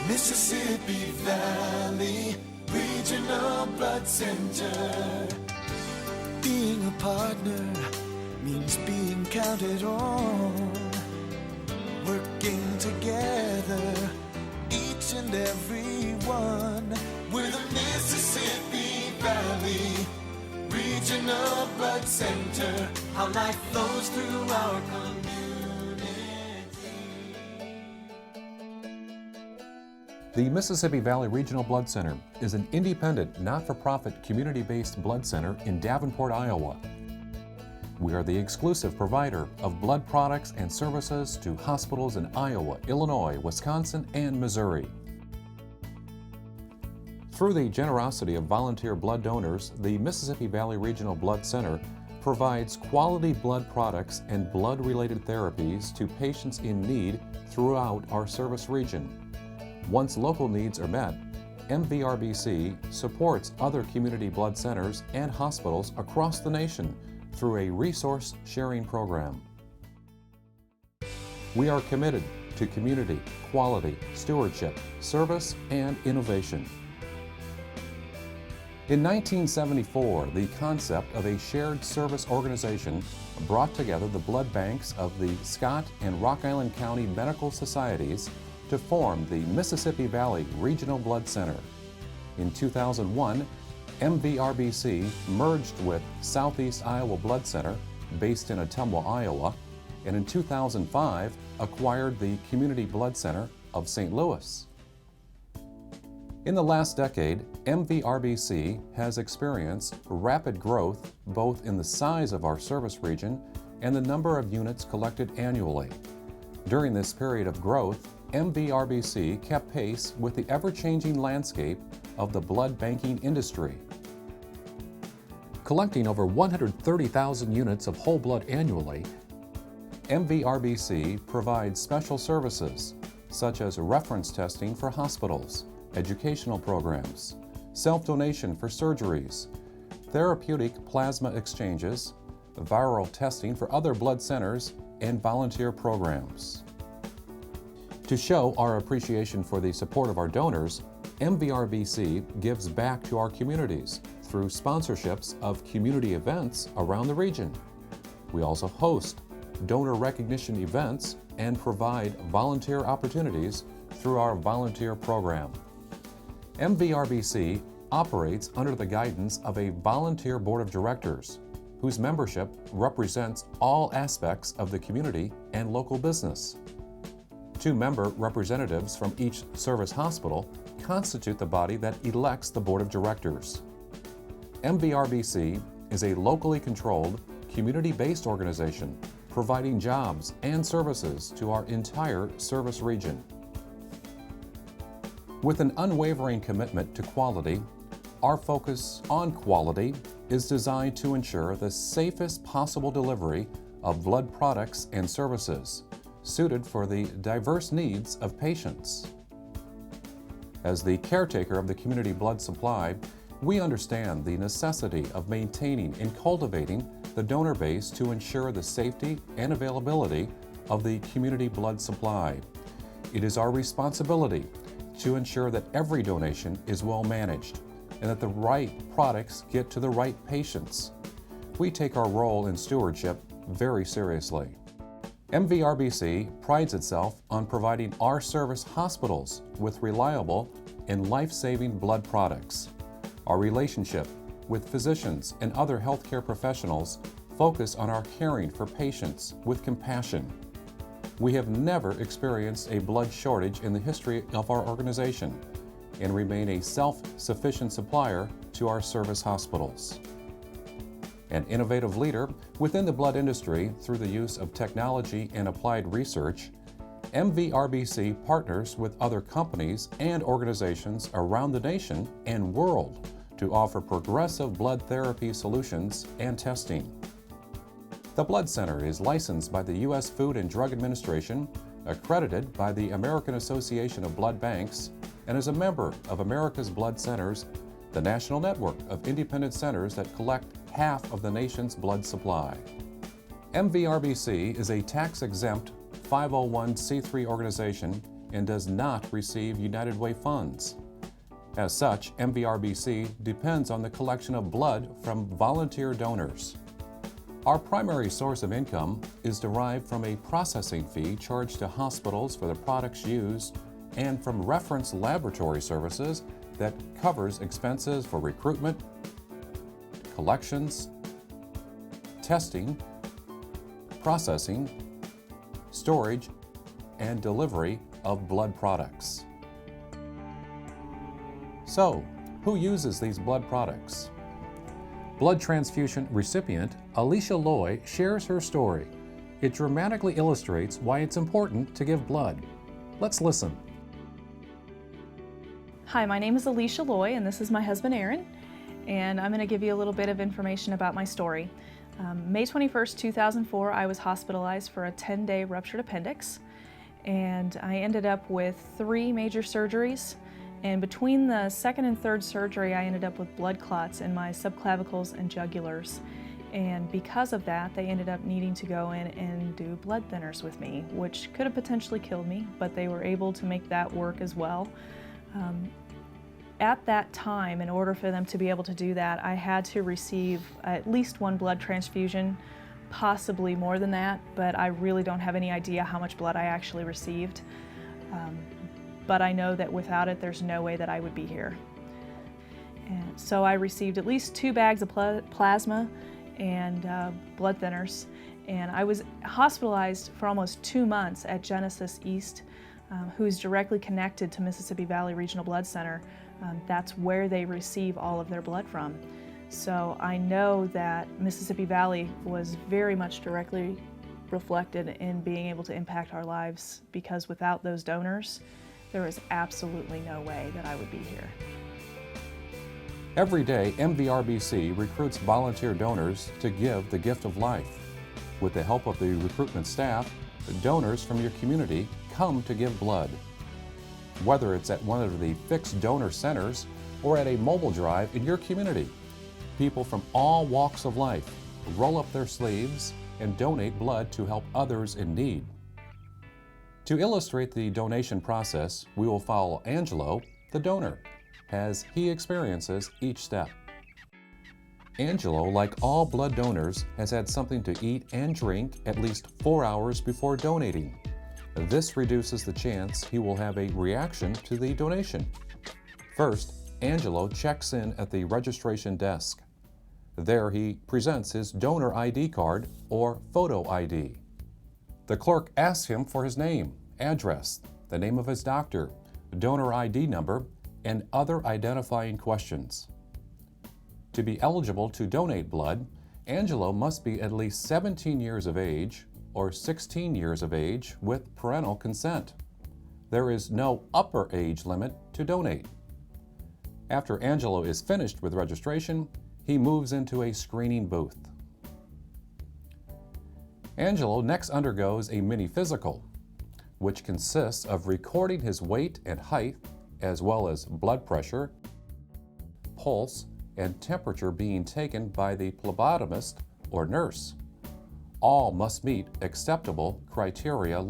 Mississippi Valley Regional Blood Center. Being a partner means being counted on. Working together, each and every one. We're the Mississippi Valley Regional Blood Center. How life flows through our community. The Mississippi Valley Regional Blood Center is an independent, not-for-profit, community-based blood center in Davenport, Iowa. We are the exclusive provider of blood products and services to hospitals in Iowa, Illinois, Wisconsin, and Missouri. Through the generosity of volunteer blood donors, the Mississippi Valley Regional Blood Center provides quality blood products and blood-related therapies to patients in need throughout our service region. Once local needs are met, MVRBC supports other community blood centers and hospitals across the nation through a resource sharing program. We are committed to community, quality, stewardship, service, and innovation. In 1974, the concept of a shared service organization brought together the blood banks of the Scott and Rock Island County Medical Societies to form the Mississippi Valley Regional Blood Center. In 2001, MVRBC merged with Southeast Iowa Blood Center, based in Ottumwa, Iowa, and in 2005 acquired the Community Blood Center of St. Louis. In the last decade, MVRBC has experienced rapid growth both in the size of our service region and the number of units collected annually. During this period of growth, MVRBC kept pace with the ever-changing landscape of the blood banking industry. Collecting over 130,000 units of whole blood annually, MVRBC provides special services such as reference testing for hospitals, educational programs, self-donation for surgeries, therapeutic plasma exchanges, viral testing for other blood centers, and volunteer programs. To show our appreciation for the support of our donors, MVRBC gives back to our communities through sponsorships of community events around the region. We also host donor recognition events and provide volunteer opportunities through our volunteer program. MVRBC operates under the guidance of a volunteer board of directors whose membership represents all aspects of the community and local business. 2 member representatives from each service hospital constitute the body that elects the board of directors. MVRBC is a locally controlled, community-based organization providing jobs and services to our entire service region. With an unwavering commitment to quality, our focus on quality is designed to ensure the safest possible delivery of blood products and services suited for the diverse needs of patients. As the caretaker of the community blood supply, we understand the necessity of maintaining and cultivating the donor base to ensure the safety and availability of the community blood supply. It is our responsibility to ensure that every donation is well managed and that the right products get to the right patients. We take our role in stewardship very seriously. MVRBC prides itself on providing our service hospitals with reliable and life-saving blood products. Our relationship with physicians and other healthcare professionals focus on our caring for patients with compassion. We have never experienced a blood shortage in the history of our organization and remain a self-sufficient supplier to our service hospitals. An innovative leader within the blood industry through the use of technology and applied research, MVRBC partners with other companies and organizations around the nation and world to offer progressive blood therapy solutions and testing. The Blood Center is licensed by the U.S. Food and Drug Administration, accredited by the American Association of Blood Banks, and is a member of America's Blood Centers, the national network of independent centers that collect half of the nation's blood supply. MVRBC is a tax-exempt 501c3 organization and does not receive United Way funds. As such, MVRBC depends on the collection of blood from volunteer donors. Our primary source of income is derived from a processing fee charged to hospitals for the products used and from reference laboratory services that covers expenses for recruitment, collections, testing, processing, storage, and delivery of blood products. So, who uses these blood products? Blood transfusion recipient Alicia Loy shares her story. It dramatically illustrates why it's important to give blood. Let's listen. Hi, my name is Alicia Loy, and this is my husband Aaron, and I'm going to give you a little bit of information about my story. May 21st, 2004, I was hospitalized for a 10-day ruptured appendix, and I ended up with 3 major surgeries. And between the second and third surgery, I ended up with blood clots in my subclavicles and jugulars. And because of that, they ended up needing to go in and do blood thinners with me, which could have potentially killed me, but they were able to make that work as well. At that time, in order for them to be able to do that, I had to receive at least 1 blood transfusion, possibly more than that, but I really don't have any idea how much blood I actually received. But I know that without it, there's no way that I would be here. And so I received at least 2 bags of plasma and blood thinners, and I was hospitalized for almost 2 months at Genesis East, who's directly connected to Mississippi Valley Regional Blood Center. That's where they receive all of their blood from. So I know that Mississippi Valley was very much directly reflected in being able to impact our lives, because without those donors, there is absolutely no way that I would be here. Every day, MVRBC recruits volunteer donors to give the gift of life. With the help of the recruitment staff, donors from your community come to give blood. Whether it's at one of the fixed donor centers or at a mobile drive in your community, people from all walks of life roll up their sleeves and donate blood to help others in need. To illustrate the donation process, we will follow Angelo, the donor, as he experiences each step. Angelo, like all blood donors, has had something to eat and drink at least 4 hours before donating. This reduces the chance he will have a reaction to the donation. First, Angelo checks in at the registration desk. There he presents his donor ID card or photo ID. The clerk asks him for his name, address, the name of his doctor, donor ID number, and other identifying questions. To be eligible to donate blood, Angelo must be at least 17 years of age or 16 years of age with parental consent. There is no upper age limit to donate. After Angelo is finished with registration, he moves into a screening booth. Angelo next undergoes a mini physical, which consists of recording his weight and height, as well as blood pressure, pulse, and temperature being taken by the phlebotomist or nurse. All must meet acceptable criteria.